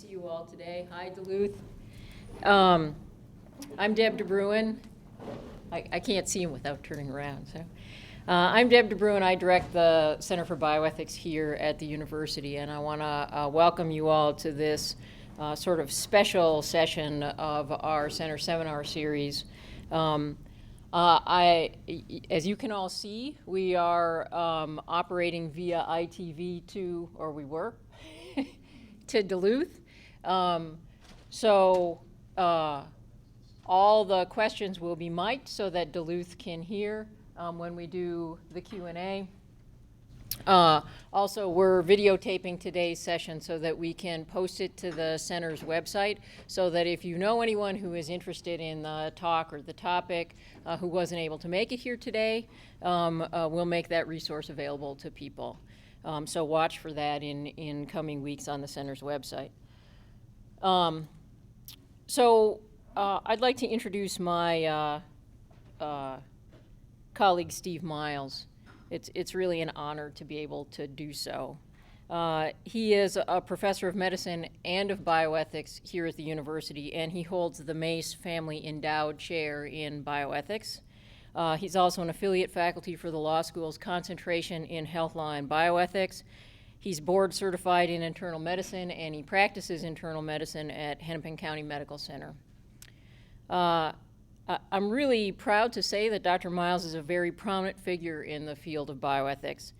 see you all today. Hi, Duluth. I'm Deb DeBruin. I can't see him without turning around. So, I'm Deb DeBruin. I direct the Center for Bioethics here at the university, and I want to welcome you all to this sort of special session of our center seminar series. As you can all see, we are operating via ITV to, or we were, to Duluth. All the questions will be mic'd so that Duluth can hear when we do the Q&A. Also, we're videotaping today's session so that we can post it to the center's website, so that if you know anyone who is interested in the talk or the topic who wasn't able to make it here today, we'll make that resource available to people. So watch for that in coming weeks on the center's website. I'd like to introduce my colleague, Steve Miles. It's really an honor to be able to do so. He is a professor of medicine and of bioethics here at the university, and he holds the Maas Family Endowed Chair in Bioethics. He's also an affiliate faculty for the law school's concentration in health law and bioethics. He's board certified in internal medicine, and he practices internal medicine at Hennepin County Medical Center. I'm really proud to say that Dr. Miles is a very prominent figure in the field of bioethics.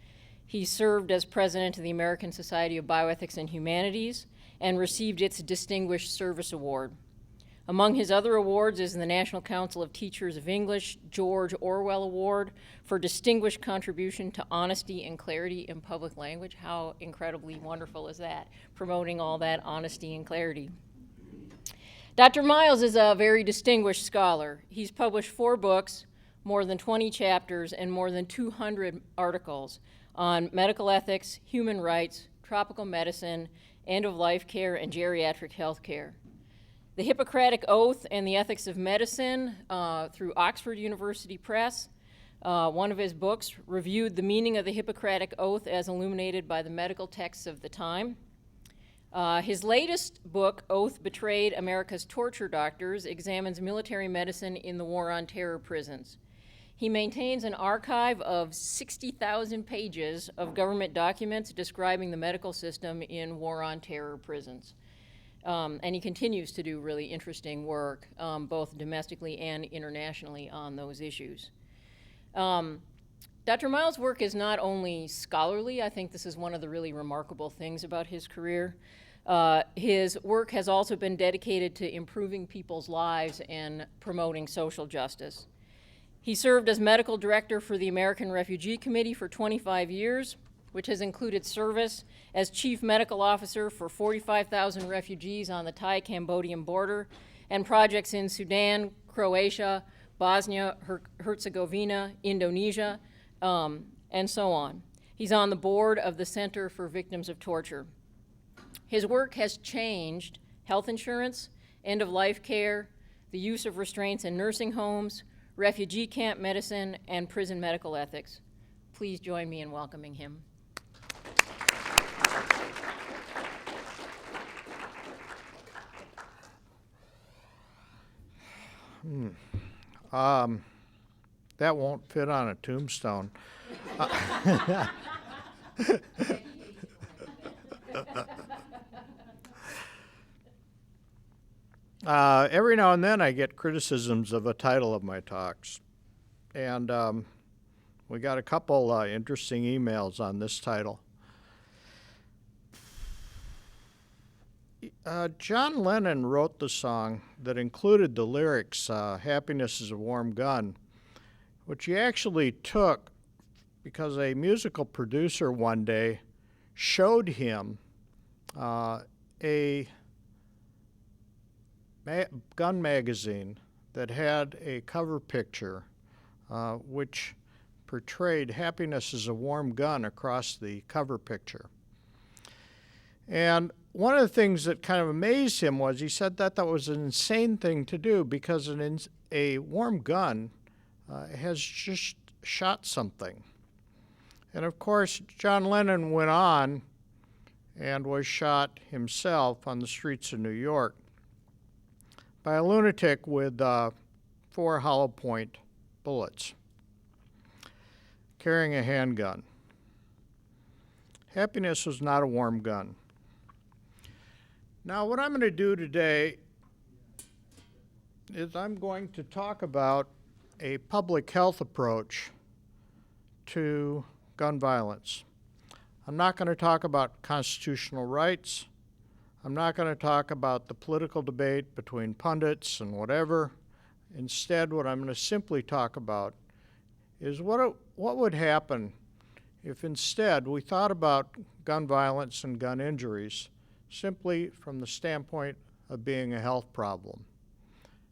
He served as president of the American Society of Bioethics and Humanities and received its Distinguished Service Award. Among his other awards is the National Council of Teachers of English George Orwell Award for distinguished contribution to honesty and clarity in public language. How incredibly wonderful is that, promoting all that honesty and clarity. Dr. Miles is a very distinguished scholar. He's published 4 books, more than 20 chapters, and more than 200 articles on medical ethics, human rights, tropical medicine, end-of-life care, and geriatric health care. The Hippocratic Oath and the Ethics of Medicine through Oxford University Press. One of his books reviewed the meaning of the Hippocratic Oath as illuminated by the medical texts of the time. His latest book, Oath Betrayed America's Torture Doctors, examines military medicine in the War on Terror prisons. He maintains an archive of 60,000 pages of government documents describing the medical system in War on Terror prisons. And he continues to do really interesting work, both domestically and internationally, on those issues. Dr. Miles' work is not only scholarly. I think this is one of the really remarkable things about his career. His work has also been dedicated to improving people's lives and promoting social justice. He served as medical director for the American Refugee Committee for 25 years, which has included service as chief medical officer for 45,000 refugees on the Thai-Cambodian border and projects in Sudan, Croatia, Bosnia, Herzegovina, Indonesia, and so on. He's on the board of the Center for Victims of Torture. His work has changed health insurance, end-of-life care, the use of restraints in nursing homes, refugee camp medicine, and prison medical ethics. Please join me in welcoming him. That won't fit on a tombstone. Every now and then I get criticisms of the title of my talks. And we got a couple interesting emails on this title. John Lennon wrote the song that included the lyrics, Happiness is a Warm Gun, which he actually took because a musical producer one day showed him a gun magazine that had a cover picture which portrayed happiness as a warm gun across the cover picture. And one of the things that kind of amazed him was he said that was an insane thing to do because a warm gun has just shot something. And of course, John Lennon went on and was shot himself on the streets of New York by a lunatic with 4 hollow point bullets, carrying a handgun. Happiness was not a warm gun. Now, what I'm going to do today is I'm going to talk about a public health approach to gun violence. I'm not going to talk about constitutional rights. I'm not going to talk about the political debate between pundits and whatever. Instead, what I'm going to simply talk about is what would happen if instead we thought about gun violence and gun injuries simply from the standpoint of being a health problem,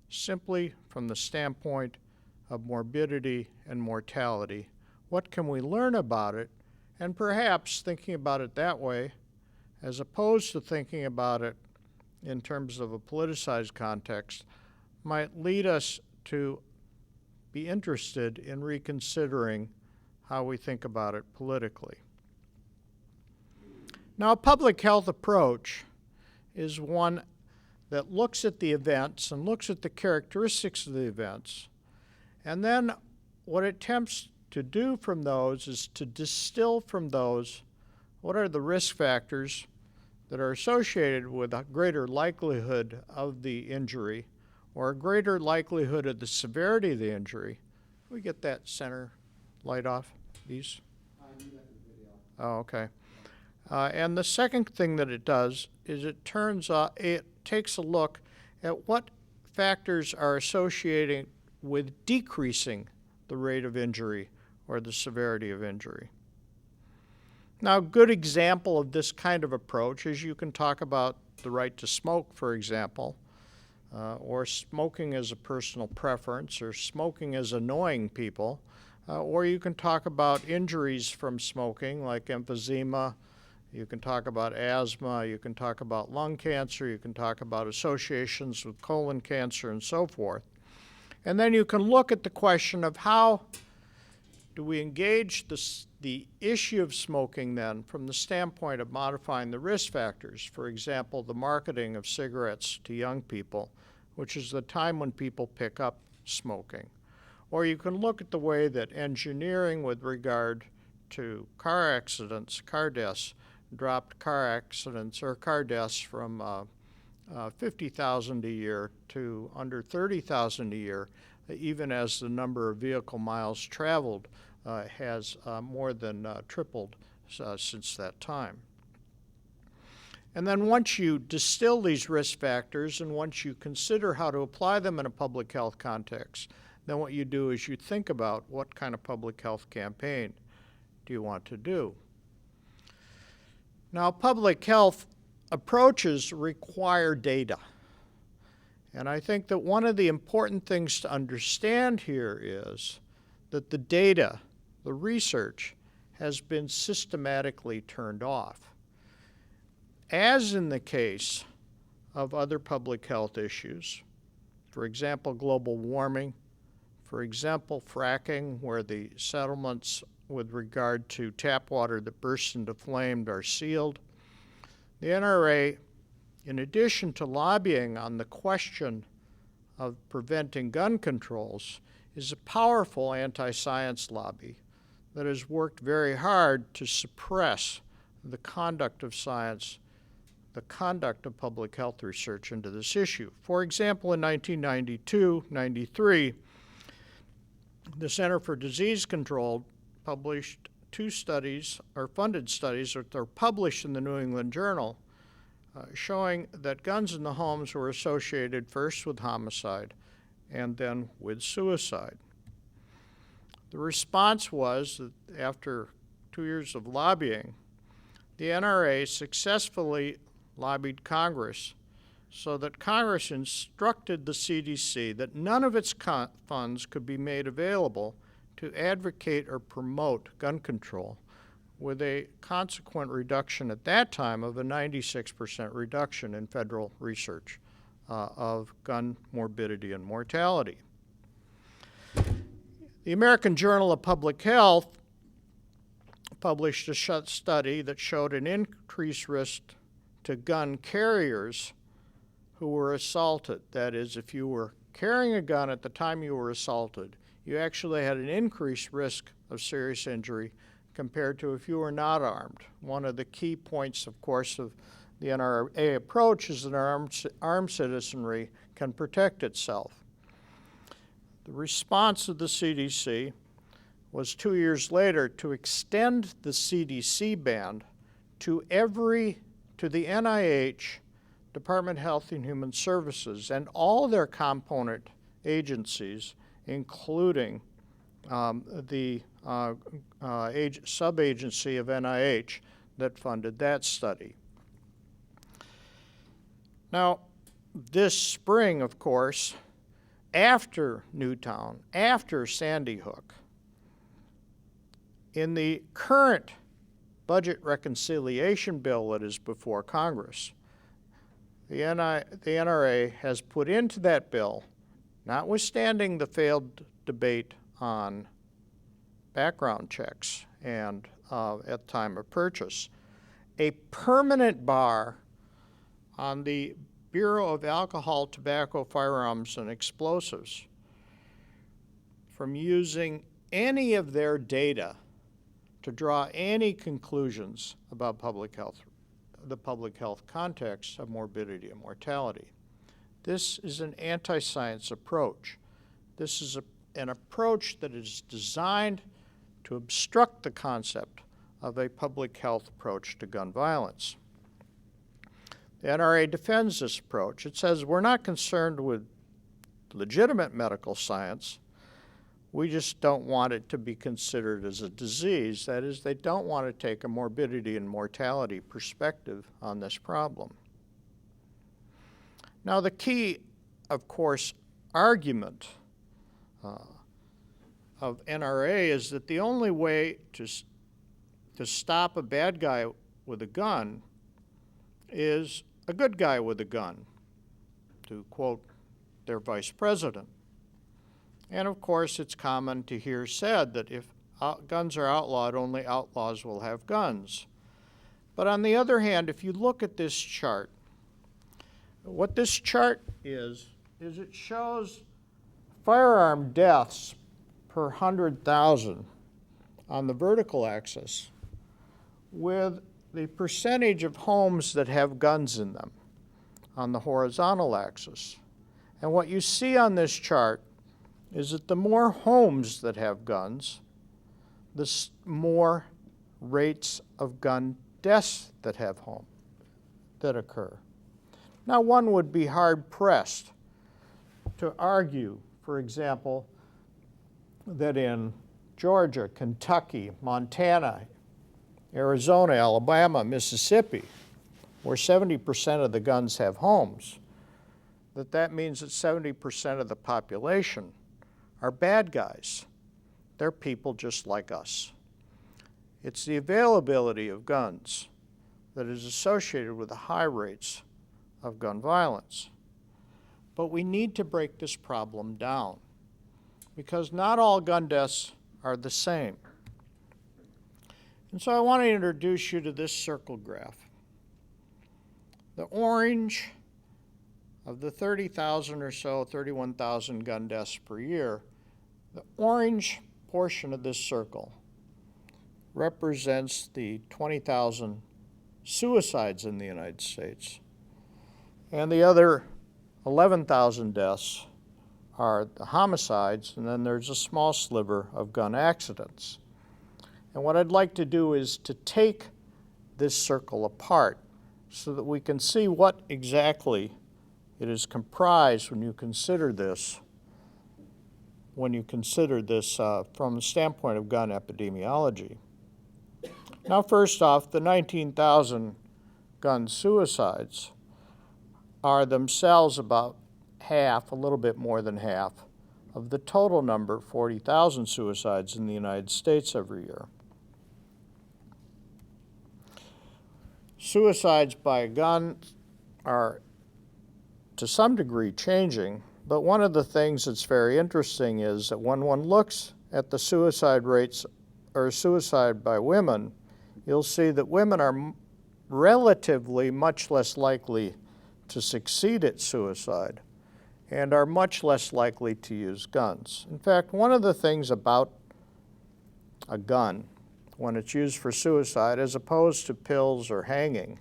simply from the standpoint of morbidity and mortality. What can we learn about it? And perhaps thinking about it that way, as opposed to thinking about it in terms of a politicized context, might lead us to be interested in reconsidering how we think about it politically. Now, a public health approach is one that looks at the events and looks at the characteristics of the events, and then what it attempts to do from those is to distill from those what are the risk factors that are associated with a greater likelihood of the injury or a greater likelihood of the severity of the injury. Can we get that center light off, these? Oh, okay. And the second thing that it does is it takes a look at what factors are associated with decreasing the rate of injury or the severity of injury. Now, a good example of this kind of approach is you can talk about the right to smoke, for example, or smoking as a personal preference, or smoking as annoying people, or you can talk about injuries from smoking like emphysema, you can talk about asthma, you can talk about lung cancer, you can talk about associations with colon cancer and so forth. And then you can look at the question of how do we engage the issue of smoking then from the standpoint of modifying the risk factors. For example, the marketing of cigarettes to young people, which is the time when people pick up smoking. Or you can look at the way that engineering with regard to car accidents, car deaths, dropped car accidents or car deaths from 50,000 a year to under 30,000 a year, even as the number of vehicle miles traveled has more than tripled since that time. And then once you distill these risk factors and once you consider how to apply them in a public health context, then what you do is you think about what kind of public health campaign do you want to do. Now, public health approaches require data. And I think that one of the important things to understand here is that the data, the research, has been systematically turned off. As in the case of other public health issues, for example, global warming, for example, fracking, where the settlements with regard to tap water that bursts into flame are sealed, the NRA, in addition to lobbying on the question of preventing gun controls, is a powerful anti-science lobby that has worked very hard to suppress the conduct of science, the conduct of public health research into this issue. For example, in 1992-93, the Center for Disease Control published 2 studies, or funded studies, that are published in the New England Journal, showing that guns in the homes were associated first with homicide and then with suicide. The response was that after 2 years of lobbying, the NRA successfully lobbied Congress so that Congress instructed the CDC that none of its funds could be made available to advocate or promote gun control, with a consequent reduction at that time of a 96% reduction in federal research of gun morbidity and mortality. The American Journal of Public Health published a study that showed an increased risk to gun carriers who were assaulted. That is, if you were carrying a gun at the time you were assaulted, you actually had an increased risk of serious injury compared to if you were not armed. One of the key points, of course, of the NRA approach is that armed citizenry can protect itself. The response of the CDC was 2 years later to extend the CDC ban to the NIH, Department of Health and Human Services, and all their component agencies, including the sub-agency of NIH that funded that study. Now, this spring, of course, after Newtown, after Sandy Hook, in the current budget reconciliation bill that is before Congress, the NRA has put into that bill, notwithstanding the failed debate on background checks and at time of purchase, a permanent bar on the Bureau of Alcohol, Tobacco, Firearms, and Explosives from using any of their data to draw any conclusions about the public health context of morbidity and mortality. This is an anti-science approach. This is an approach that is designed to obstruct the concept of a public health approach to gun violence. The NRA defends this approach. It says we're not concerned with legitimate medical science. We just don't want it to be considered as a disease. That is, they don't want to take a morbidity and mortality perspective on this problem. Now, the key, of course, argument of NRA is that the only way to stop a bad guy with a gun is a good guy with a gun, to quote their vice president. And of course, it's common to hear said that if guns are outlawed, only outlaws will have guns. But on the other hand, if you look at this chart, what this chart is it shows firearm deaths per 100,000 on the vertical axis with the percentage of homes that have guns in them on the horizontal axis. And what you see on this chart is that the more homes that have guns, the more rates of gun deaths that occur. Now, one would be hard-pressed to argue, for example, that in Georgia, Kentucky, Montana, Arizona, Alabama, Mississippi, where 70% of the guns have homes, that means that 70% of the population are bad guys. They're people just like us. It's the availability of guns that is associated with the high rates of gun violence. But we need to break this problem down because not all gun deaths are the same. And so I want to introduce you to this circle graph. The orange of the 30,000 or so, 31,000 gun deaths per year, the orange portion of this circle represents the 20,000 suicides in the United States. And the other 11,000 deaths are the homicides, and then there's a small sliver of gun accidents. And what I'd like to do is to take this circle apart so that we can see what exactly it is comprised when you consider this from the standpoint of gun epidemiology. Now, first off, the 19,000 gun suicides are themselves about half, a little bit more than half, of the total number, 40,000 suicides in the United States every year. Suicides by a gun are to some degree changing, but one of the things that's very interesting is that when one looks at the suicide rates or suicide by women, you'll see that women are relatively much less likely to succeed at suicide and are much less likely to use guns. In fact, one of the things about a gun when it's used for suicide as opposed to pills or hanging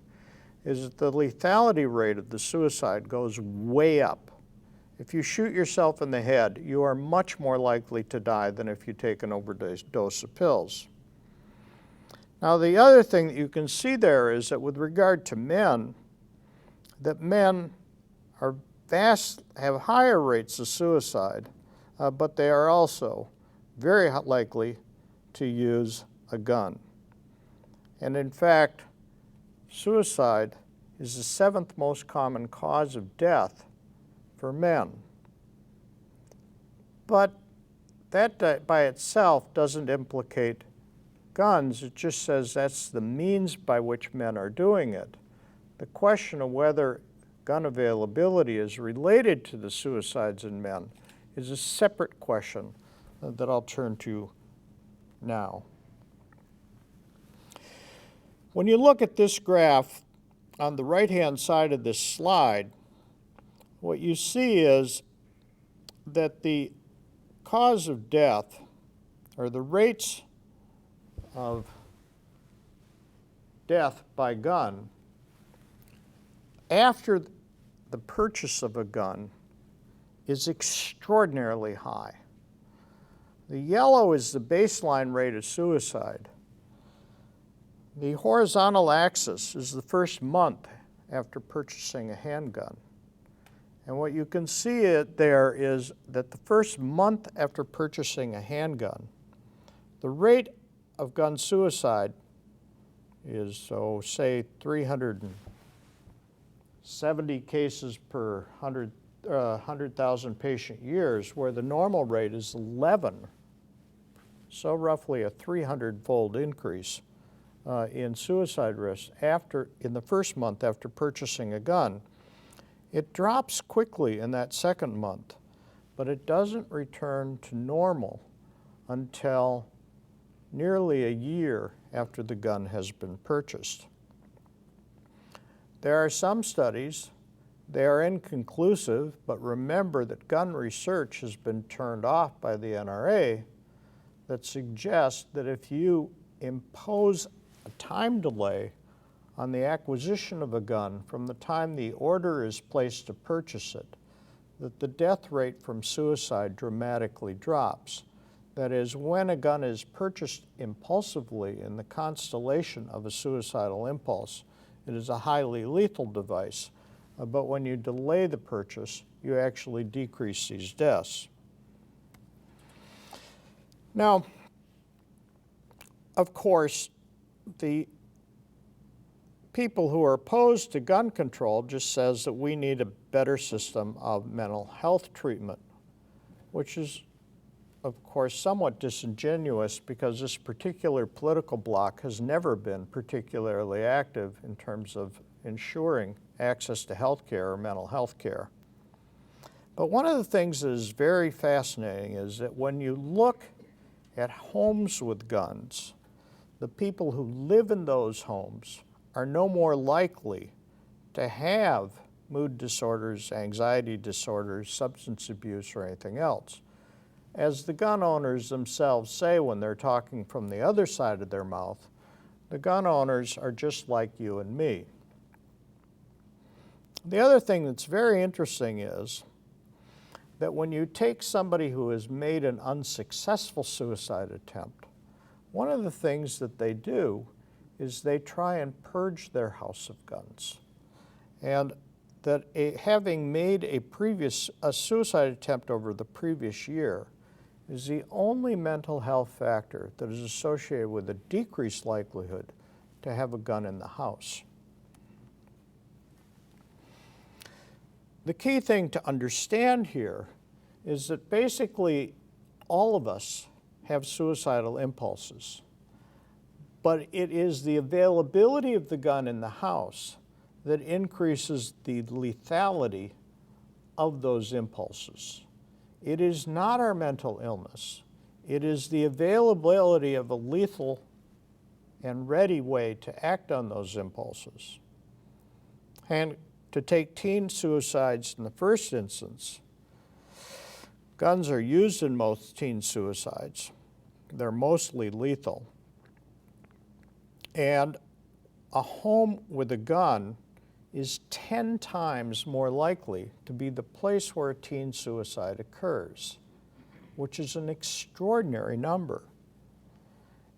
is that the lethality rate of the suicide goes way up. If you shoot yourself in the head, you are much more likely to die than if you take an overdose of pills. Now, the other thing that you can see there is that with regard to men, that men have higher rates of suicide, but they are also very likely to use a gun. And in fact, suicide is the 7th most common cause of death for men. But that by itself doesn't implicate guns. It just says that's the means by which men are doing it. The question of whether gun availability is related to the suicides in men is a separate question that I'll turn to now. When you look at this graph on the right-hand side of this slide, what you see is that the cause of death, or the rates of death by gun, after the purchase of a gun is extraordinarily high. The yellow is the baseline rate of suicide. The horizontal axis is the first month after purchasing a handgun. And what you can see there is that the first month after purchasing a handgun, the rate of gun suicide is, so say, 370 cases per 100,000 patient years, where the normal rate is 11. So roughly a 300-fold increase in suicide risk in the first month after purchasing a gun. It drops quickly in that second month, but it doesn't return to normal until nearly a year after the gun has been purchased. There are some studies, they are inconclusive, but remember that gun research has been turned off by the NRA, that suggest that if you impose a time delay on the acquisition of a gun from the time the order is placed to purchase it, that the death rate from suicide dramatically drops. That is, when a gun is purchased impulsively in the constellation of a suicidal impulse, it is a highly lethal device. But when you delay the purchase, you actually decrease these deaths. Now, of course, the people who are opposed to gun control just says that we need a better system of mental health treatment, which is, of course, somewhat disingenuous because this particular political bloc has never been particularly active in terms of ensuring access to health care or mental health care. But one of the things that is very fascinating is that when you look at homes with guns, the people who live in those homes are no more likely to have mood disorders, anxiety disorders, substance abuse, or anything else. As the gun owners themselves say when they're talking from the other side of their mouth, the gun owners are just like you and me. The other thing that's very interesting is that when you take somebody who has made an unsuccessful suicide attempt, one of the things that they do is they try and purge their house of guns. And that having made a suicide attempt over the previous year is the only mental health factor that is associated with a decreased likelihood to have a gun in the house. The key thing to understand here is that basically all of us have suicidal impulses, but it is the availability of the gun in the house that increases the lethality of those impulses. It is not our mental illness. It is the availability of a lethal and ready way to act on those impulses. And to take teen suicides in the first instance, guns are used in most teen suicides. They're mostly lethal. And a home with a gun is 10 times more likely to be the place where a teen suicide occurs, which is an extraordinary number.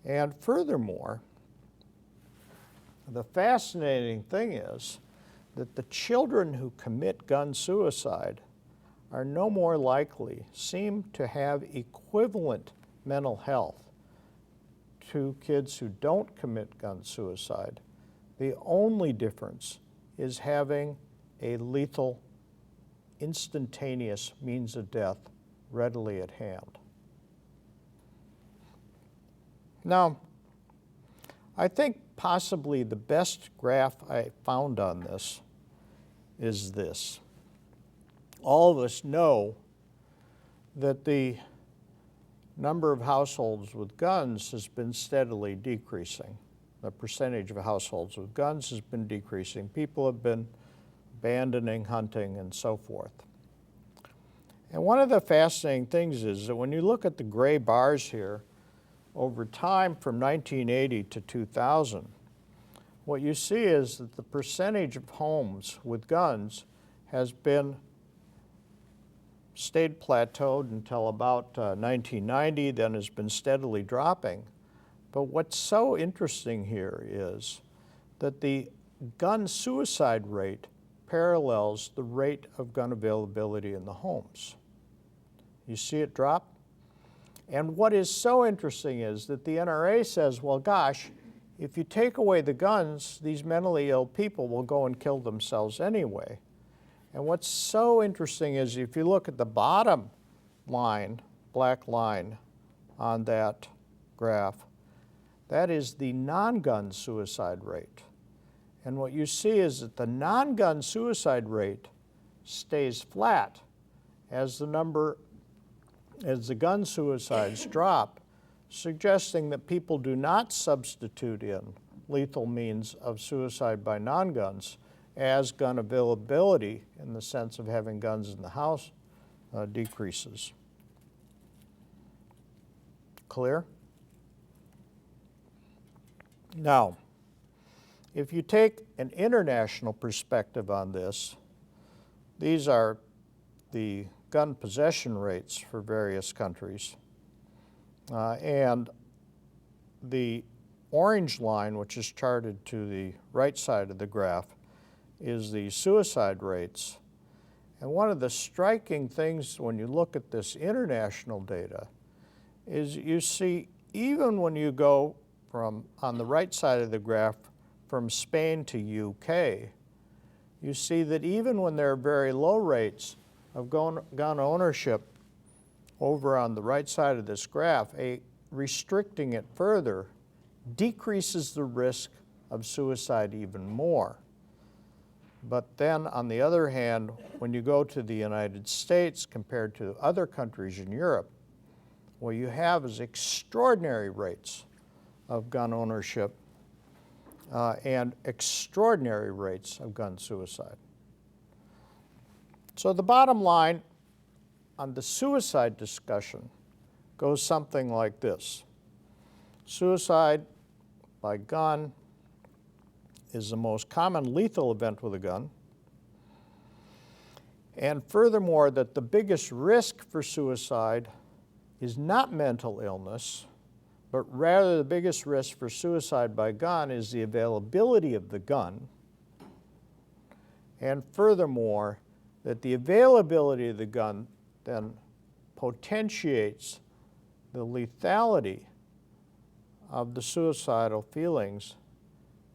And furthermore, the fascinating thing is that the children who commit gun suicide are no more likely, seem to have equivalent mental health to kids who don't commit gun suicide. The only difference is having a lethal, instantaneous means of death readily at hand. Now, I think possibly the best graph I found on this is this. All of us know that the number of households with guns has been steadily decreasing. The percentage of households with guns has been decreasing. People have been abandoning hunting and so forth. And one of the fascinating things is that when you look at the gray bars here, over time from 1980 to 2000, what you see is that the percentage of homes with guns has stayed plateaued until about 1990, then has been steadily dropping. But what's so interesting here is that the gun suicide rate parallels the rate of gun availability in the homes. You see it drop? And what is so interesting is that the NRA says, well, gosh, if you take away the guns, these mentally ill people will go and kill themselves anyway. And what's so interesting is if you look at the bottom line, black line on that graph, that is the non-gun suicide rate. And what you see is that the non-gun suicide rate stays flat as the gun suicides drop, suggesting that people do not substitute in lethal means of suicide by non-guns as gun availability, in the sense of having guns in the house, decreases. Clear? Now, if you take an international perspective on this, these are the gun possession rates for various countries. And the orange line, which is charted to the right side of the graph, is the suicide rates. And one of the striking things when you look at this international data is you see, even when you go from, on the right side of the graph, from Spain to UK, you see that even when there are very low rates of gun ownership over on the right side of this graph, restricting it further decreases the risk of suicide even more. But then, on the other hand, when you go to the United States compared to other countries in Europe, what you have is extraordinary rates of gun ownership and extraordinary rates of gun suicide. So the bottom line on the suicide discussion goes something like this. Suicide by gun is the most common lethal event with a gun. And furthermore, that the biggest risk for suicide is not mental illness, but rather the biggest risk for suicide by gun is the availability of the gun. And furthermore, that the availability of the gun then potentiates the lethality of the suicidal feelings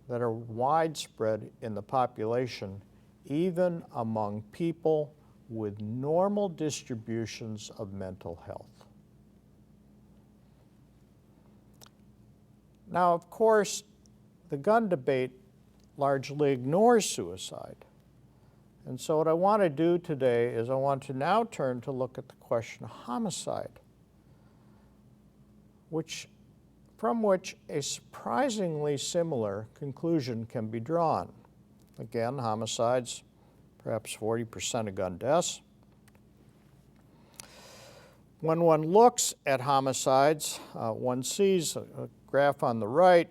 that are widespread in the population, even among people with normal distributions of mental health. Now, of course, the gun debate largely ignores suicide. And so what I want to do today is I want to now turn to look at the question of homicide. from which a surprisingly similar conclusion can be drawn. Again, homicides, perhaps 40% of gun deaths. When one looks at homicides, one sees a graph on the right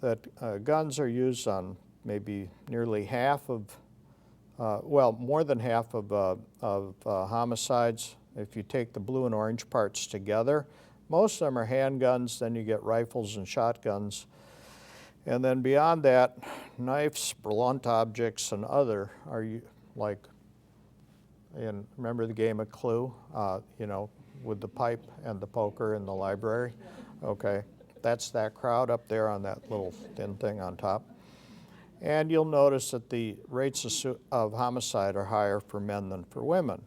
that guns are used on maybe nearly half of, more than half of homicides. If you take the blue and orange parts together, most of them are handguns, then you get rifles and shotguns. And then beyond that, knives, blunt objects, and other are like, and remember the game of Clue, with the pipe and the poker in the library? Okay, that's that crowd up there on that little thin thing on top. And you'll notice that the rates of homicide are higher for men than for women.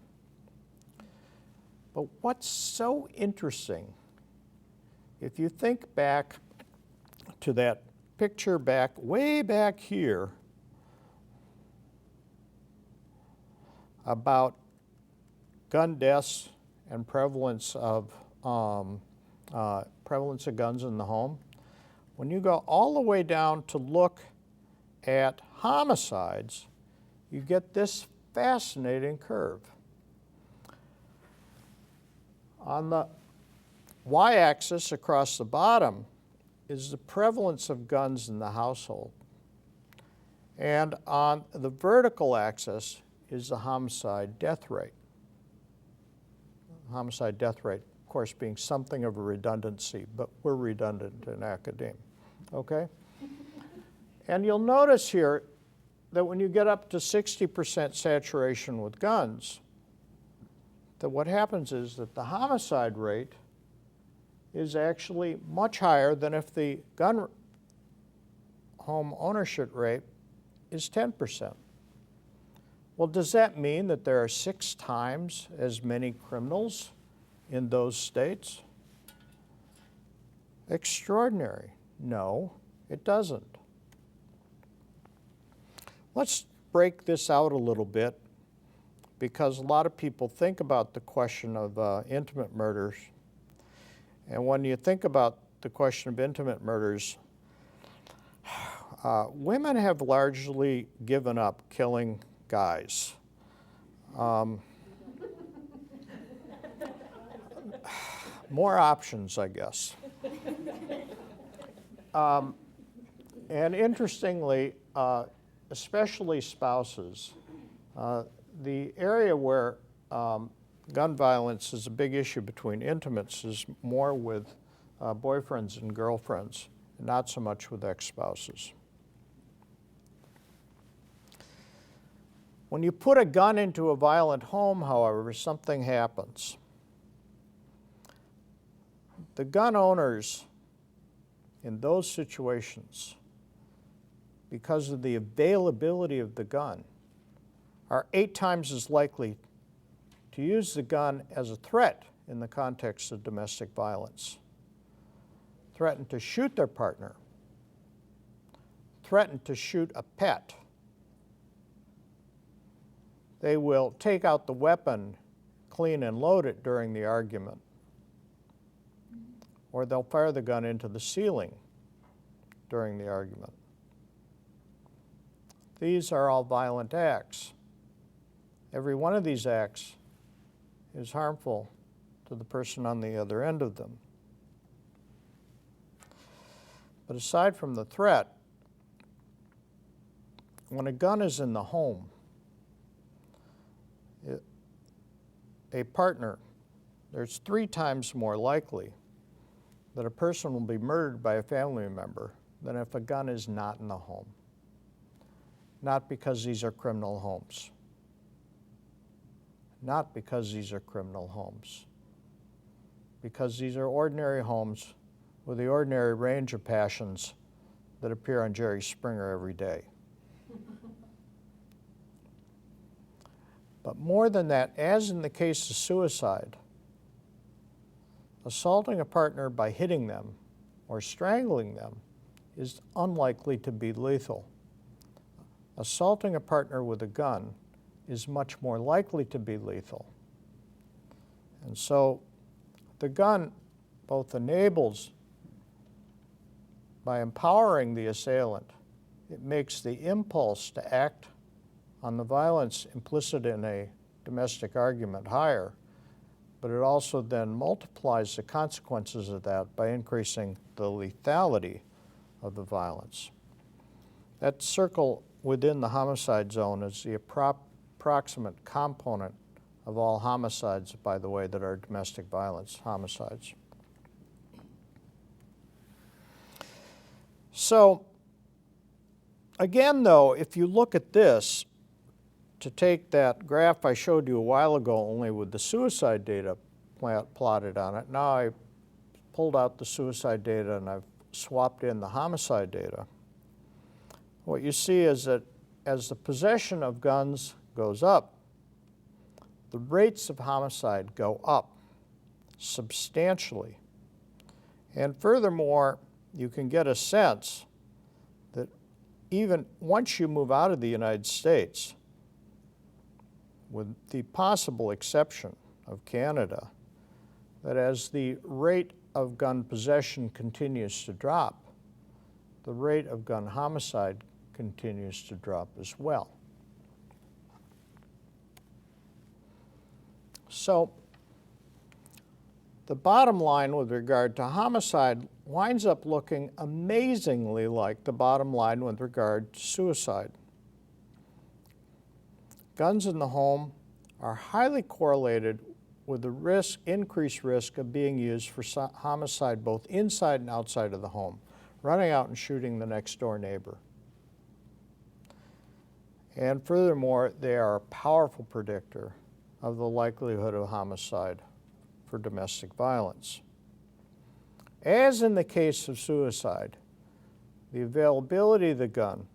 But what's so interesting, if you think back to that picture way back here about gun deaths and prevalence of guns in the home, when you go all the way down to look at homicides, you get this fascinating curve. On the y-axis across the bottom is the prevalence of guns in the household. And on the vertical axis is the homicide death rate. Homicide death rate, of course, being something of a redundancy, but we're redundant in academia, okay? And you'll notice here that when you get up to 60% saturation with guns, that what happens is that the homicide rate is actually much higher than if the gun home ownership rate is 10%. Well, does that mean that there are 6 times as many criminals in those states? Extraordinary. No, it doesn't. Let's break this out a little bit, because a lot of people think about the question of intimate murders. And when you think about the question of intimate murders, women have largely given up killing guys. More options, I guess. And interestingly, especially spouses, the area where gun violence is a big issue between intimates is more with boyfriends and girlfriends, not so much with ex-spouses. When you put a gun into a violent home, however, something happens. The gun owners in those situations, because of the availability of the gun, are 8 times as likely to use the gun as a threat in the context of domestic violence. Threaten to shoot their partner, threaten to shoot a pet. They will take out the weapon, clean and load it during the argument, or they'll fire the gun into the ceiling during the argument. These are all violent acts. Every one of these acts is harmful to the person on the other end of them. But aside from the threat, when a gun is in the home, a partner, there's 3 times more likely that a person will be murdered by a family member than if a gun is not in the home. Not because these are criminal homes. Not because these are criminal homes. Because these are ordinary homes with the ordinary range of passions that appear on Jerry Springer every day. But more than that, as in the case of suicide, assaulting a partner by hitting them or strangling them is unlikely to be lethal. Assaulting a partner with a gun is much more likely to be lethal. And so the gun both enables, by empowering the assailant, it makes the impulse to act on the violence implicit in a domestic argument higher, but it also then multiplies the consequences of that by increasing the lethality of the violence. That circle within the homicide zone is the approximate component of all homicides, by the way, that are domestic violence homicides. So, again, though, if you look at this, to take that graph I showed you a while ago only with the suicide data plotted on it, now I pulled out the suicide data and I've swapped in the homicide data. What you see is that as the possession of guns goes up, the rates of homicide go up substantially. And furthermore, you can get a sense that even once you move out of the United States, with the possible exception of Canada, that as the rate of gun possession continues to drop, the rate of gun homicide continues to drop as well. So the bottom line with regard to homicide winds up looking amazingly like the bottom line with regard to suicide. Guns in the home are highly correlated with the increased risk of being used for homicide both inside and outside of the home, running out and shooting the next door neighbor. And furthermore, they are a powerful predictor of the likelihood of homicide for domestic violence. As in the case of suicide, the availability of the gun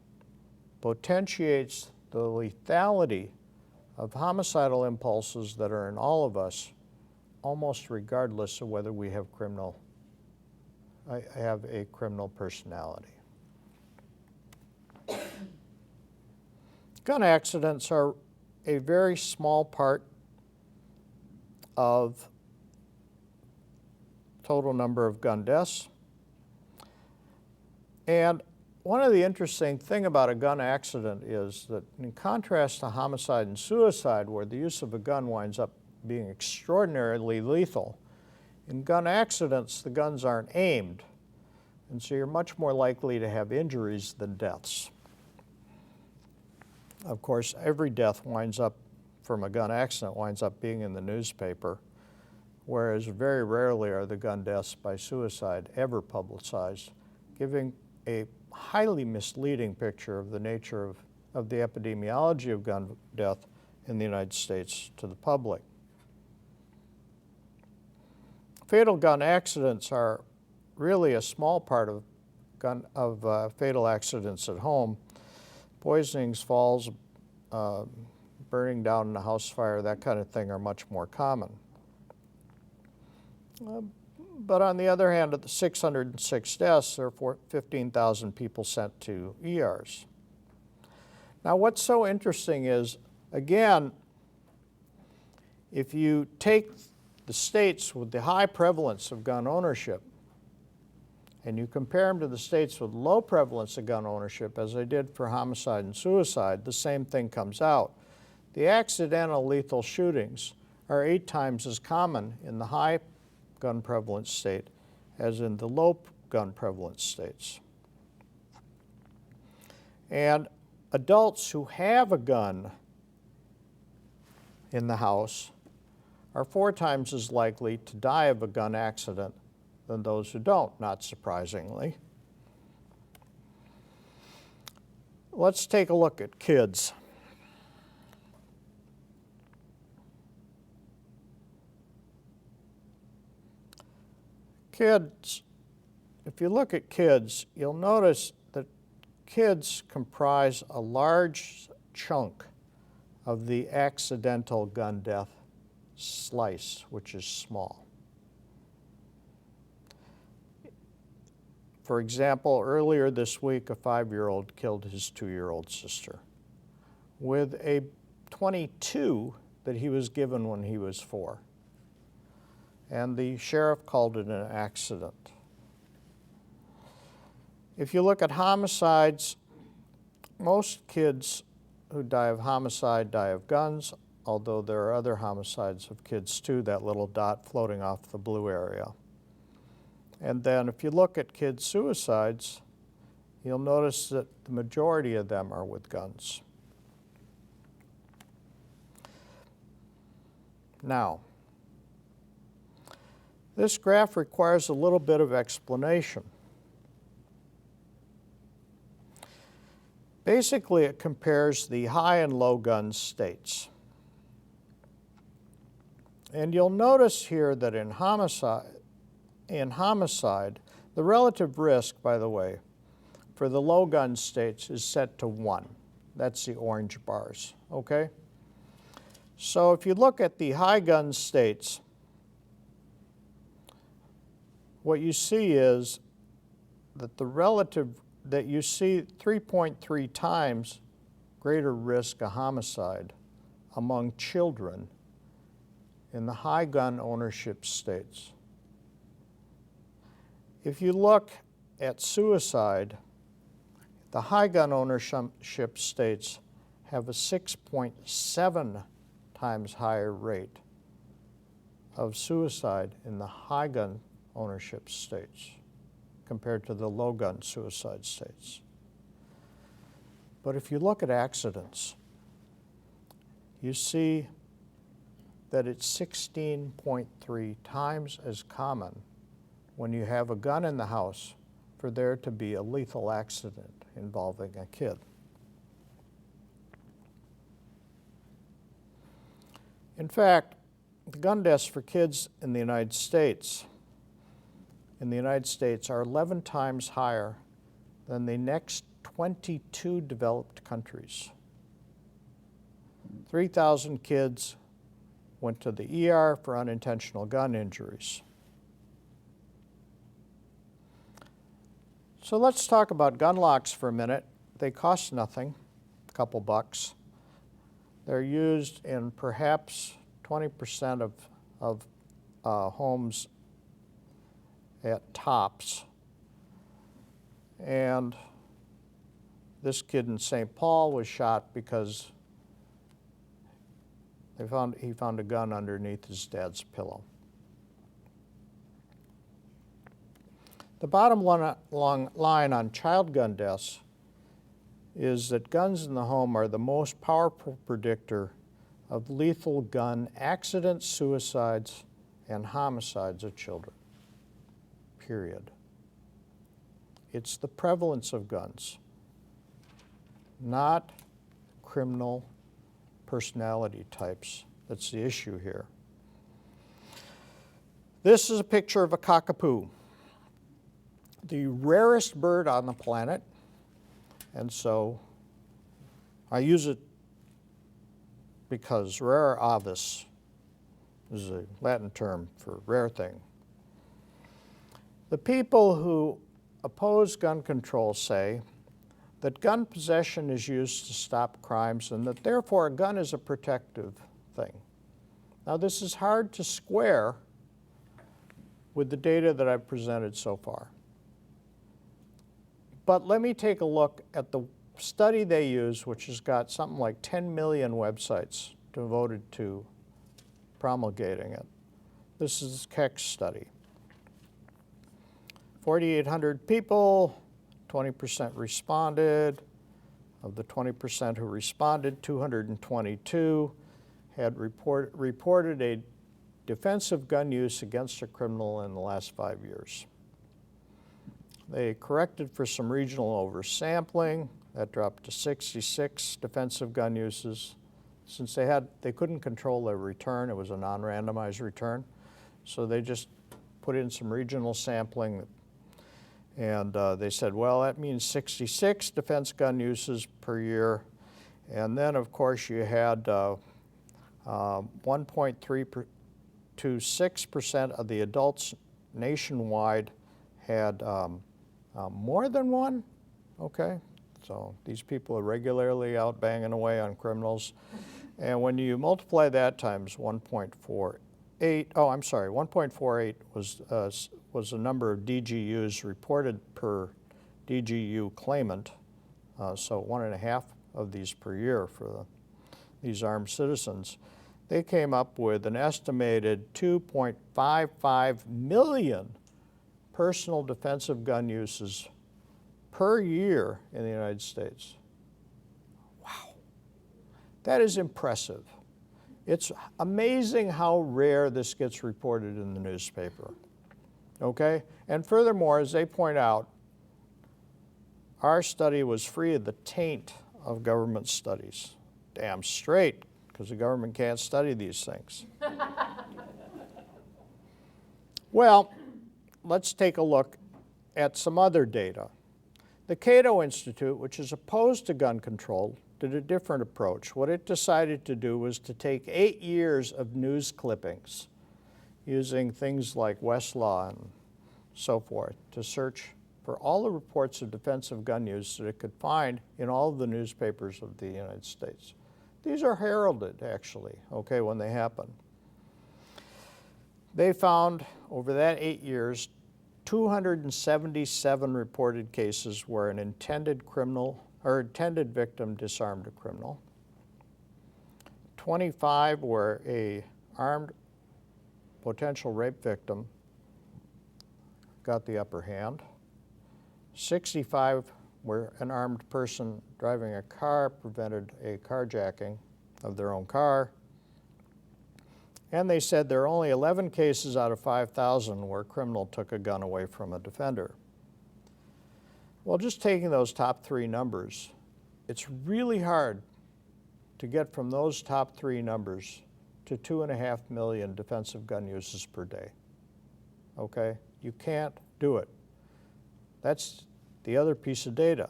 potentiates the lethality of homicidal impulses that are in all of us, almost regardless of whether we have a criminal personality. Gun accidents are a very small part of total number of gun deaths. And one of the interesting things about a gun accident is that in contrast to homicide and suicide, where the use of a gun winds up being extraordinarily lethal, in gun accidents, the guns aren't aimed, and so you're much more likely to have injuries than deaths. Of course, every death from a gun accident winds up being in the newspaper, whereas very rarely are the gun deaths by suicide ever publicized, giving a highly misleading picture of the nature of the epidemiology of gun death in the United States to the public. Fatal gun accidents are really a small part of fatal accidents at home. Poisonings, falls, burning down in a house fire, that kind of thing are much more common. But on the other hand, of the 606 deaths, there are 15,000 people sent to ERs. Now, what's so interesting is, again, if you take the states with the high prevalence of gun ownership and you compare them to the states with low prevalence of gun ownership, as I did for homicide and suicide, the same thing comes out. The accidental lethal shootings are 8 times as common in the high gun prevalence state as in the low gun prevalence states. And adults who have a gun in the house are 4 times as likely to die of a gun accident than those who don't, not surprisingly. Let's take a look at kids. Kids, if you look at kids, you'll notice that kids comprise a large chunk of the accidental gun death slice, which is small. For example, earlier this week, a 5-year-old killed his 2-year-old sister with a 22 that he was given when he was 4. and the sheriff called it an accident. If you look at homicides, most kids who die of homicide die of guns, although there are other homicides of kids too, that little dot floating off the blue area. And then if you look at kids' suicides, you'll notice that the majority of them are with guns. Now, this graph requires a little bit of explanation. Basically, it compares the high and low gun states. And you'll notice here that in homicide, the relative risk, by the way, for the low gun states is set to 1. That's the orange bars, okay? So if you look at the high gun states, what you see is that that you see 3.3 times greater risk of homicide among children in the high gun ownership states. If you look at suicide, the high gun ownership states have a 6.7 times higher rate of suicide in the high gun ownership states compared to the low gun suicide states. But if you look at accidents, you see that it's 16.3 times as common when you have a gun in the house for there to be a lethal accident involving a kid. In fact, the gun deaths for kids in the United States are 11 times higher than the next 22 developed countries. 3,000 kids went to the ER for unintentional gun injuries. So let's talk about gun locks for a minute. They cost nothing, a couple bucks. They're used in perhaps 20% of homes at tops. And this kid in St. Paul was shot because he found a gun underneath his dad's pillow. The bottom line on child gun deaths is that guns in the home are the most powerful predictor of lethal gun accidents, suicides, and homicides of children, period. It's the prevalence of guns, not criminal personality types, that's the issue here. This is a picture of a cockapoo, the rarest bird on the planet, and so I use it because rara avis is a Latin term for rare thing. The people who oppose gun control say that gun possession is used to stop crimes and that therefore a gun is a protective thing. Now this is hard to square with the data that I've presented so far. But let me take a look at the study they use, which has got something like 10 million websites devoted to promulgating it. This is Keck's study. 4,800 people, 20% responded. Of the 20% who responded, 222 had reported a defensive gun use against a criminal in the last 5 years. They corrected for some regional oversampling. That dropped to 66 defensive gun uses. Since they couldn't control their return, it was a non-randomized return, so they just put in some regional sampling, and they said, well, that means 66 defense gun uses per year. And then, of course, you had 1.326% of the adults nationwide had more than one, okay? So these people are regularly out banging away on criminals. And when you multiply that times 1.4, 1.48 was the number of DGUs reported per DGU claimant, so 1.5 of these per year for these armed citizens. They came up with an estimated 2.55 million personal defensive gun uses per year in the United States. Wow, that is impressive. It's amazing how rare this gets reported in the newspaper, okay? And furthermore, as they point out, our study was free of the taint of government studies. Damn straight, because the government can't study these things. Well, let's take a look at some other data. The Cato Institute, which is opposed to gun control, did a different approach. What it decided to do was to take 8 years of news clippings using things like Westlaw and so forth to search for all the reports of defensive gun use that it could find in all of the newspapers of the United States. These are heralded, actually, okay, when they happen. They found, over that 8 years, 277 reported cases where an intended victim disarmed a criminal. 25 where a armed potential rape victim got the upper hand. 65 where an armed person driving a car prevented a carjacking of their own car. And they said there are only 11 cases out of 5,000 where a criminal took a gun away from a defender. Well, just taking those top 3 numbers, it's really hard to get from those top 3 numbers to 2.5 million defensive gun uses per day. Okay? You can't do it. That's the other piece of data.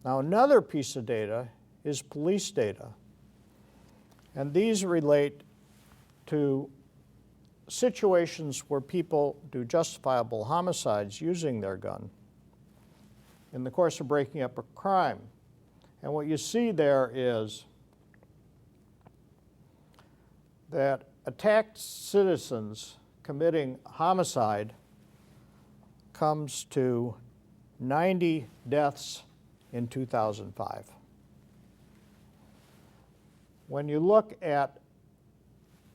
Now, another piece of data is police data. And these relate to situations where people do justifiable homicides using their gun in the course of breaking up a crime. And what you see there is that attacked citizens committing homicide comes to 90 deaths in 2005. When you look at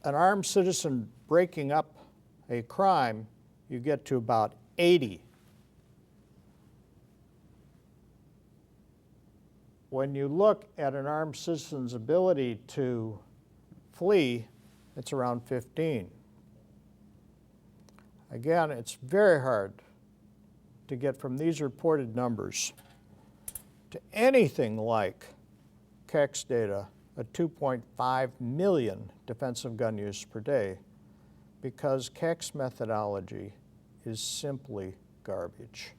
an armed citizen breaking up a crime, you get to about 80. When you look at an armed citizen's ability to flee, it's around 15. Again, it's very hard to get from these reported numbers to anything like Keck's data, a 2.5 million defensive gun use per day, because Keck's methodology is simply garbage.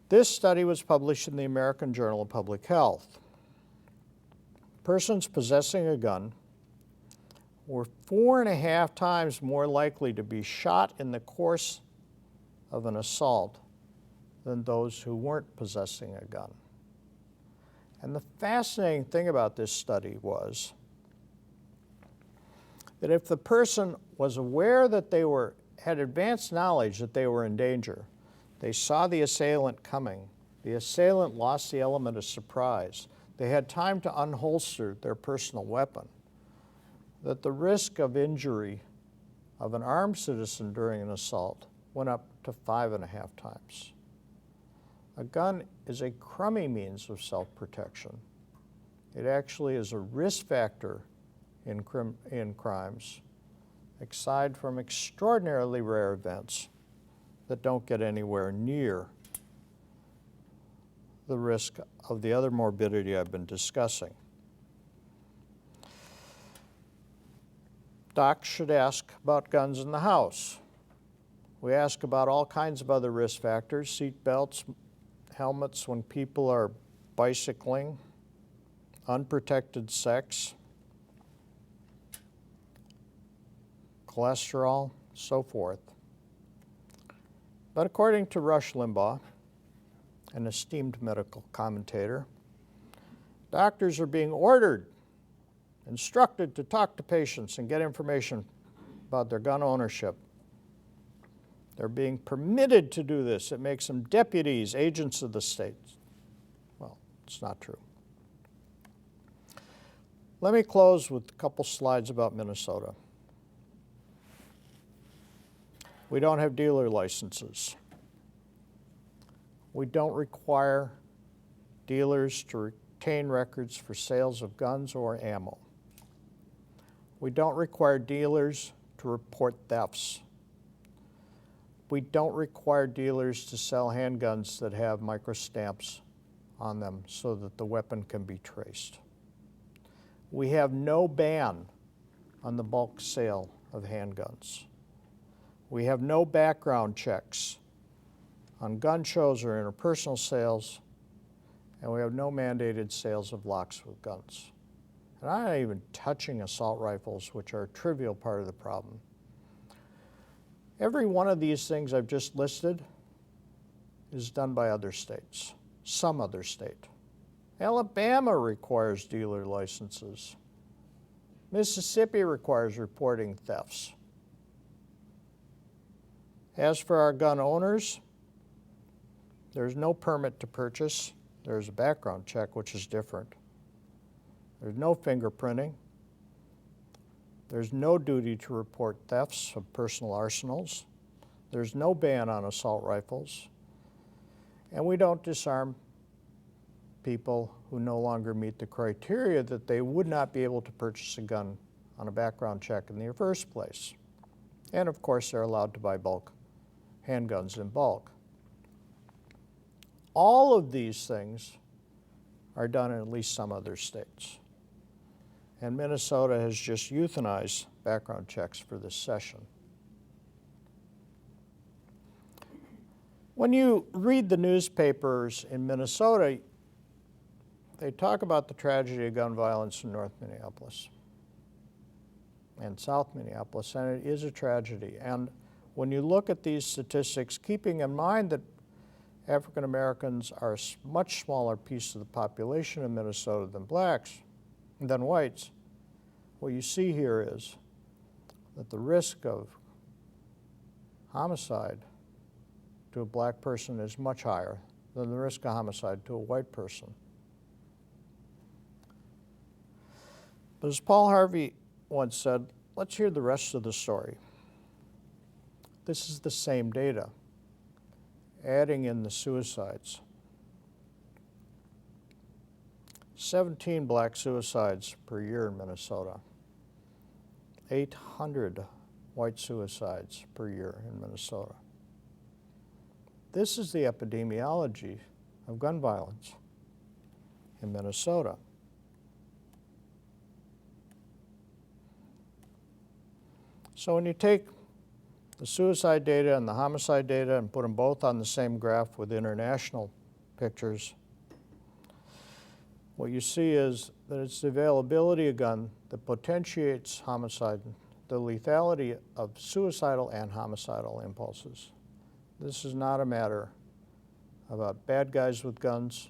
This study was published in the American Journal of Public Health. Persons possessing a gun were 4.5 times more likely to be shot in the course of an assault than those who weren't possessing a gun. And the fascinating thing about this study was that if the person was aware that they had advanced knowledge that they were in danger, they saw the assailant coming, the assailant lost the element of surprise, they had time to unholster their personal weapon, that the risk of injury of an armed citizen during an assault went up to 5.5 times. A gun is a crummy means of self-protection. It actually is a risk factor in crimes, aside from extraordinarily rare events that don't get anywhere near the risk of the other morbidity I've been discussing. Docs should ask about guns in the house. We ask about all kinds of other risk factors, seat belts, helmets when people are bicycling, unprotected sex, cholesterol, so forth. But according to Rush Limbaugh, an esteemed medical commentator, Doctors are being ordered, instructed to talk to patients and get information about their gun ownership. They're being permitted to do this. It makes them deputies, agents of the state. Well, it's not true. Let me close with a couple slides about Minnesota. We don't have dealer licenses. We don't require dealers to retain records for sales of guns or ammo. We don't require dealers to report thefts. We don't require dealers to sell handguns that have microstamps on them so that the weapon can be traced. We have no ban on the bulk sale of handguns. We have no background checks on gun shows or interpersonal sales, and we have no mandated sales of locks with guns. And I'm not even touching assault rifles, which are a trivial part of the problem. Every one of these things I've just listed is done by other states, some other state. Alabama requires dealer licenses. Mississippi requires reporting thefts. As for our gun owners, there's no permit to purchase. There's a background check, which is different. There's no fingerprinting. There's no duty to report thefts of personal arsenals. There's no ban on assault rifles. And we don't disarm people who no longer meet the criteria that they would not be able to purchase a gun on a background check in the first place. And of course, they're allowed to buy bulk handguns in bulk. All of these things are done in at least some other states. And Minnesota has just euthanized background checks for this session. When you read the newspapers in Minnesota, they talk about the tragedy of gun violence in North Minneapolis and South Minneapolis, and it is a tragedy. And when you look at these statistics, keeping in mind that African Americans are a much smaller piece of the population in Minnesota than blacks, than whites, what you see here is that the risk of homicide to a black person is much higher than the risk of homicide to a white person. But as Paul Harvey once said, let's hear the rest of the story. This is the same data, adding in the suicides. 17 black suicides per year in Minnesota. 800 white suicides per year in Minnesota. This is the epidemiology of gun violence in Minnesota. So when you take the suicide data and the homicide data and put them both on the same graph with international pictures, what you see is that it's the availability of gun that potentiates homicide, the lethality of suicidal and homicidal impulses. This is not a matter about bad guys with guns.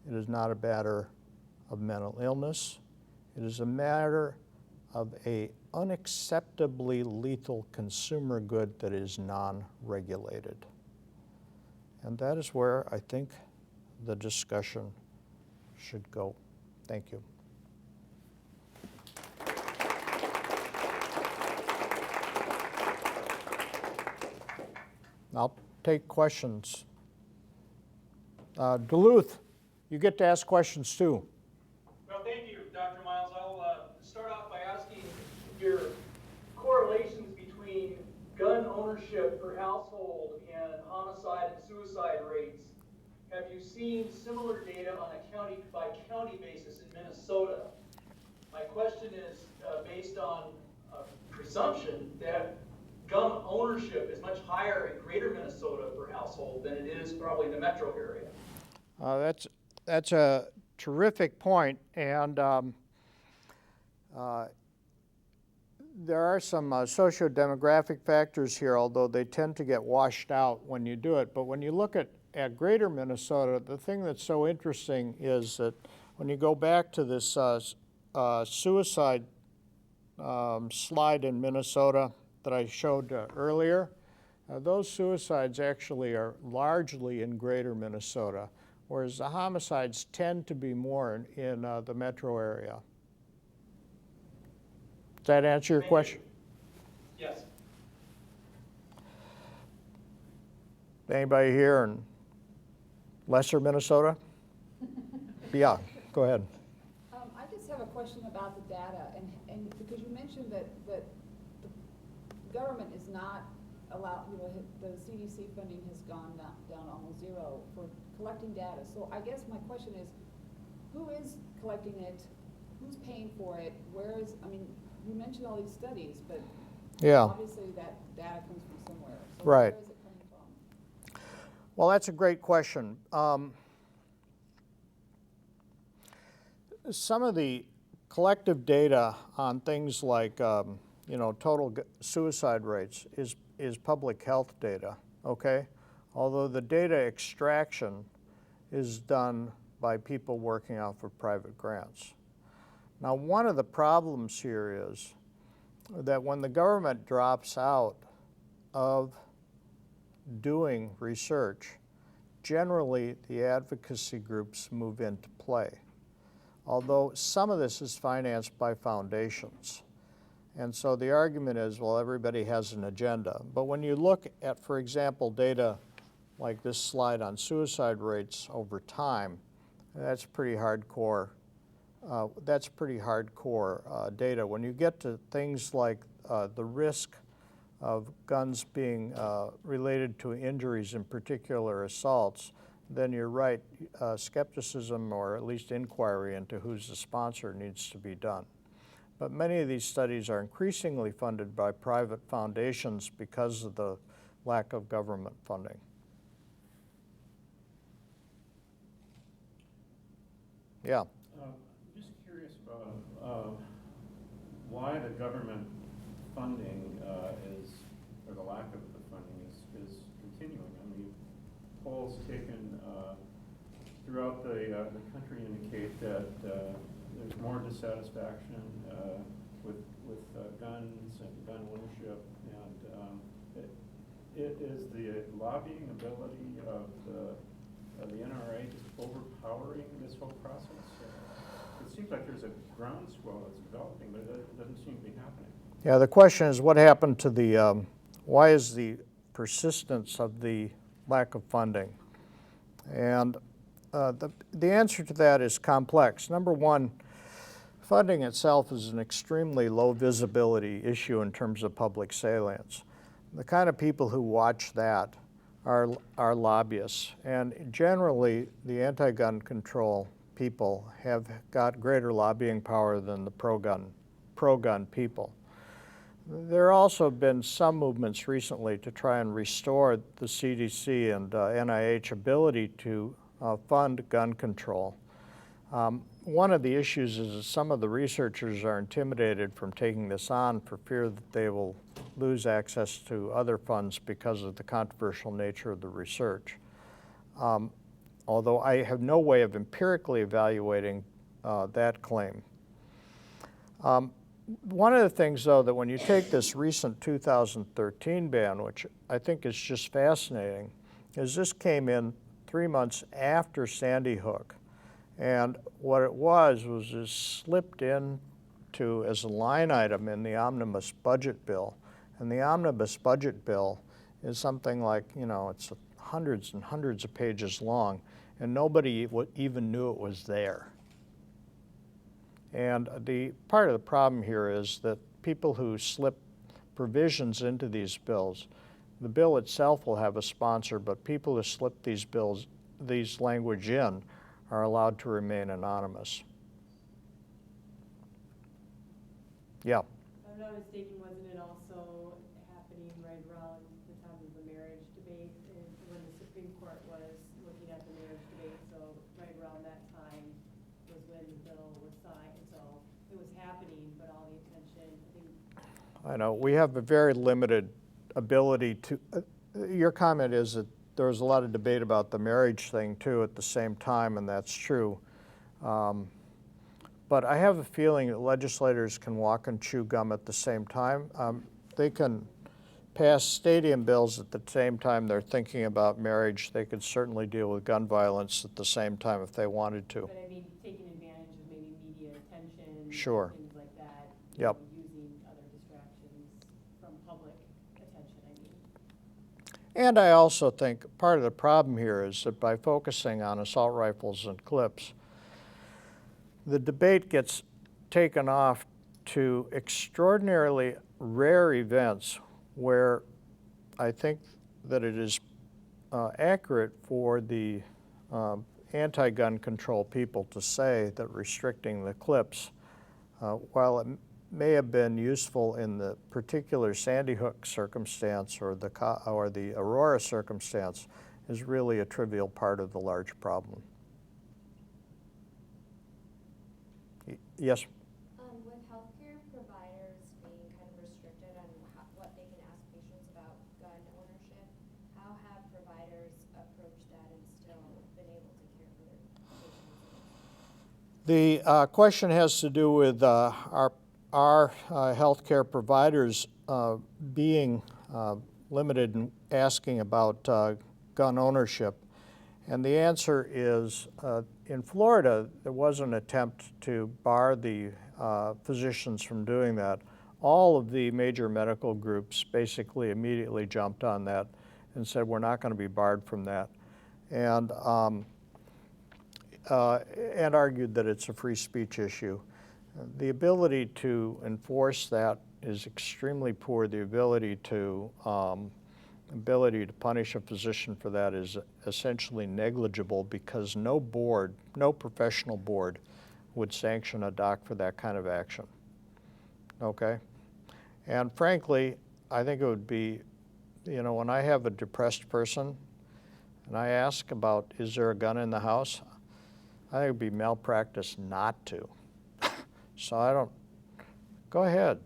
It is not a matter of mental illness. It is a matter of an unacceptably lethal consumer good that is non-regulated. And that is where I think the discussion should go. Thank you. I'll take questions. Duluth, you get to ask questions too. Well, thank you, Dr. Miles. I'll start off by asking your correlations between gun ownership per household and homicide and suicide rates. Have you seen similar data on a county-by-county basis in Minnesota? My question is based on a presumption that gun ownership is much higher in greater Minnesota per household than it is probably in the metro area. That's a terrific point, and there are some socio-demographic factors here, although they tend to get washed out when you do it. But when you look at greater Minnesota, the thing that's so interesting is that when you go back to this suicide slide in Minnesota that I showed earlier, those suicides actually are largely in greater Minnesota, whereas the homicides tend to be more in the metro area. Does that answer your question? Yes. Anybody here in lesser Minnesota? Yeah, go ahead. I just have a question about the data, and because you mentioned that the government is not allowed, the CDC funding has gone down almost zero for collecting data. So I guess my question is, who is collecting it? Who's paying for it? You mentioned all these studies, but Yeah. obviously that data comes from somewhere. So Right. where is it coming from? Well, that's a great question. Some of the collective data on things like total suicide rates is public health data, okay? Although the data extraction is done by people working off of private grants. Now, one of the problems here is that when the government drops out of doing research, generally the advocacy groups move into play. Although some of this is financed by foundations. And so the argument is, well, everybody has an agenda. But when you look at, for example, data like this slide on suicide rates over time, that's pretty hardcore. Data. When you get to things like the risk of guns being related to injuries, in particular assaults, then you're right, skepticism or at least inquiry into who's the sponsor needs to be done. But many of these studies are increasingly funded by private foundations because of the lack of government funding. Yeah. Just curious about why the government funding or the lack of the funding is continuing. I mean, polls taken throughout the country indicate that there's more dissatisfaction with guns and gun ownership, and it is the lobbying ability of the NRA just overpowering this whole process. It seems like there's a groundswell that's developing, but it doesn't seem to be happening. Yeah, the question is what happened to the, why is the persistence of the lack of funding? And the answer to that is complex. Number one, funding itself is an extremely low visibility issue in terms of public salience. The kind of people who watch that are lobbyists, and generally the anti-gun control people have got greater lobbying power than the pro-gun people. There have also been some movements recently to try and restore the CDC and NIH ability to fund gun control. One of the issues is that some of the researchers are intimidated from taking this on for fear that they will lose access to other funds because of the controversial nature of the research. Although I have no way of empirically evaluating that claim. One of the things, though, that when you take this recent 2013 ban, which I think is just fascinating, is this came in 3 months after Sandy Hook. And what it was just slipped in as a line item in the omnibus budget bill. And the omnibus budget bill is something like, it's hundreds and hundreds of pages long, and nobody even knew it was there. And the part of the problem here is that people who slip provisions into these bills, the bill itself will have a sponsor, but people who slip these language in are allowed to remain anonymous. Yeah. If I'm not mistaken, wasn't it also happening right around the time of the marriage debate, and when the Supreme Court was looking at the marriage debate? So right around that time was when the bill was signed. So it was happening, but all the attention, I think. I know we have a very limited ability to. Your comment is that there was a lot of debate about the marriage thing too at the same time, and that's true. But I have a feeling that legislators can walk and chew gum at the same time. They can pass stadium bills at the same time they're thinking about marriage. They could certainly deal with gun violence at the same time if they wanted to. But I mean, taking advantage of maybe media attention. Sure. Things like that. Yep. Using other distractions from public attention, I mean. And I also think part of the problem here is that by focusing on assault rifles and clips, the debate gets taken off to extraordinarily rare events where I think that it is accurate for the anti-gun control people to say that restricting the clips, while it may have been useful in the particular Sandy Hook circumstance or the Aurora circumstance, is really a trivial part of the large problem. Yes? With healthcare providers being kind of restricted on what they can ask patients about gun ownership, how have providers approached that and still been able to care for their patients? The question has to do with our healthcare providers being limited in asking about gun ownership. And the answer is, in Florida, there was an attempt to bar the physicians from doing that. All of the major medical groups basically immediately jumped on that and said, we're not going to be barred from that. And argued that it's a free speech issue. The ability to enforce that is extremely poor. The ability to punish a physician for that is essentially negligible because no professional board would sanction a doc for that kind of action. Okay? And frankly, I think it would be, when I have a depressed person and I ask about, is there a gun in the house? I think it would be malpractice not to. So go ahead,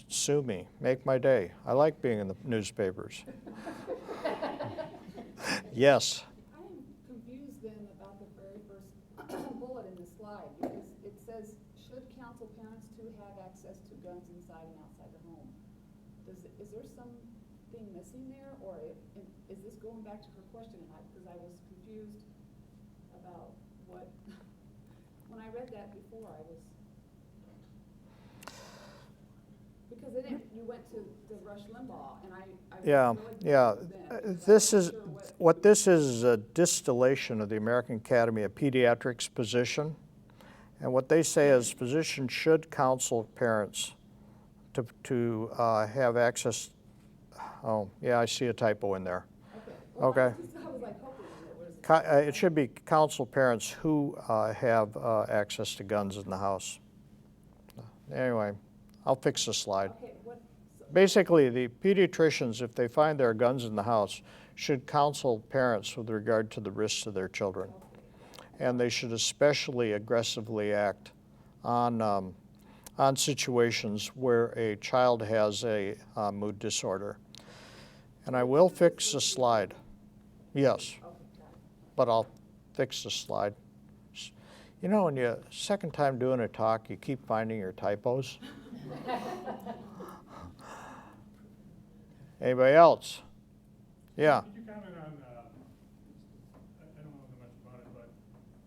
sue me, make my day. I like being in the newspapers. Yes? I am confused then about the very first bullet in the slide, because it says, should counsel parents to have access to guns inside and outside the home? Is there something missing there, or is this going back to her question? Because I was confused about what, when I read that before, I was, because then you went to the Rush Limbaugh, and I was Yeah, really yeah. confused then, This I is, wasn't sure what this is a distillation of the American Academy of Pediatrics position. And what they say is physicians should counsel parents to have access. Oh, yeah, I see a typo in there. Okay. Well, Okay. I was like hoping it was. It should be counsel parents who have access to guns in the house. Anyway, I'll fix the slide. Okay, Basically, the pediatricians, if they find there are guns in the house, should counsel parents with regard to the risks to their children. And they should especially aggressively act on situations where a child has a mood disorder. And I will fix the slide. Yes, but I'll fix the slide. When you second time doing a talk, you keep finding your typos. Anybody else? Yeah. Could you comment on, I don't know much about it, but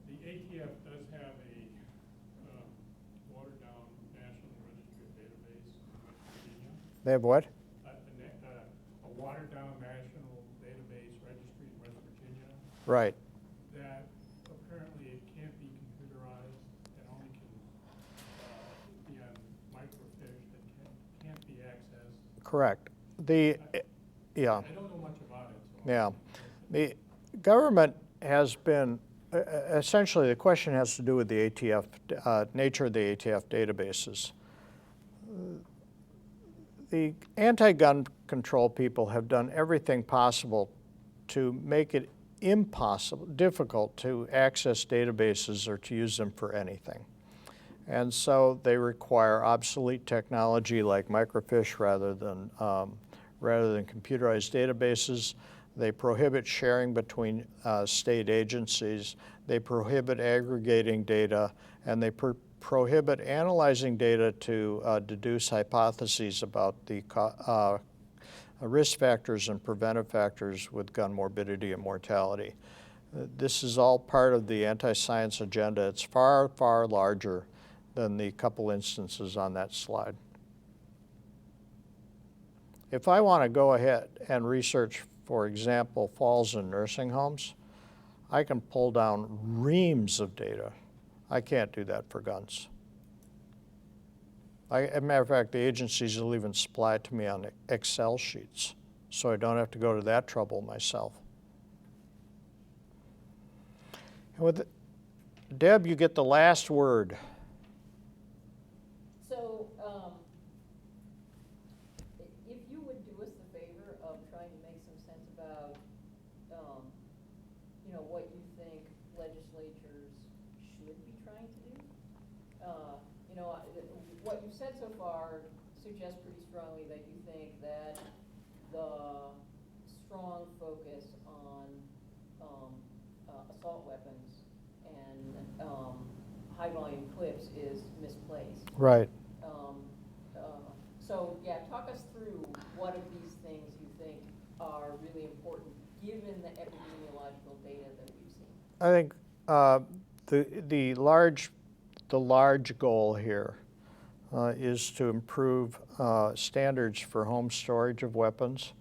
the ATF does have a watered-down national registry database in West Virginia. They have what? A watered-down national database registry in West Virginia. Right. That apparently it can't be computerized and only can be on microfiche that can't be accessed. Correct. Yeah. I don't know much about it. So Yeah. The government has been, essentially the question has to do with the ATF, nature of the ATF databases. The anti-gun control people have done everything possible to make it difficult to access databases or to use them for anything. And so they require obsolete technology like microfiche rather than computerized databases. They prohibit sharing between state agencies. they prohibit aggregating data, and they prohibit analyzing data to deduce hypotheses about the risk factors and preventive factors with gun morbidity and mortality. This is all part of the anti-science agenda. It's far, far larger than the couple instances on that slide. If I want to go ahead and research, for example, falls in nursing homes, I can pull down reams of data. I can't do that for guns. As a matter of fact, the agencies will even supply it to me on Excel sheets, so I don't have to go to that trouble myself. And with Deb, you get the last word. So, if you would do us the favor of trying to make some sense about, you know, what you think legislatures should be trying to do. You know, what you've said so far suggests pretty strongly that you think that the strong focus on assault weapons and high-volume clips is misplaced. Right. So, yeah, talk us through what of these things you think are really important, given the epidemiological data that we've seen. I think the large goal here is to improve standards for home storage of weapons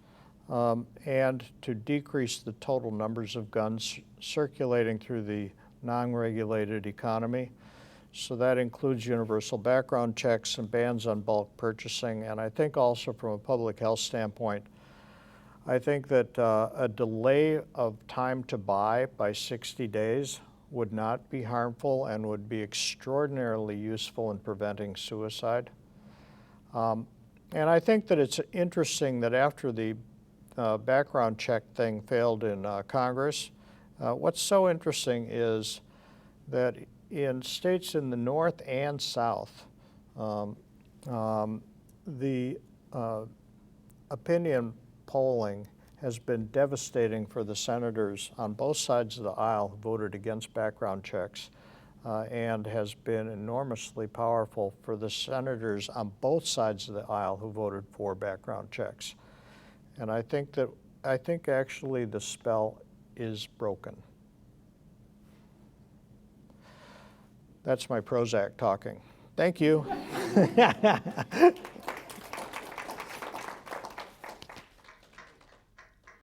and to decrease the total numbers of guns circulating through the non-regulated economy. So that includes universal background checks and bans on bulk purchasing. And I think also from a public health standpoint, I think that a delay of time to buy by 60 days would not be harmful and would be extraordinarily useful in preventing suicide. And I think that it's interesting that after the background check thing failed in Congress, what's so interesting is that in states in the North and South, the opinion polling has been devastating for the senators on both sides of the aisle who voted against background checks and has been enormously powerful for the senators on both sides of the aisle who voted for background checks. And I think actually the spell is broken. That's my Prozac talking. Thank you.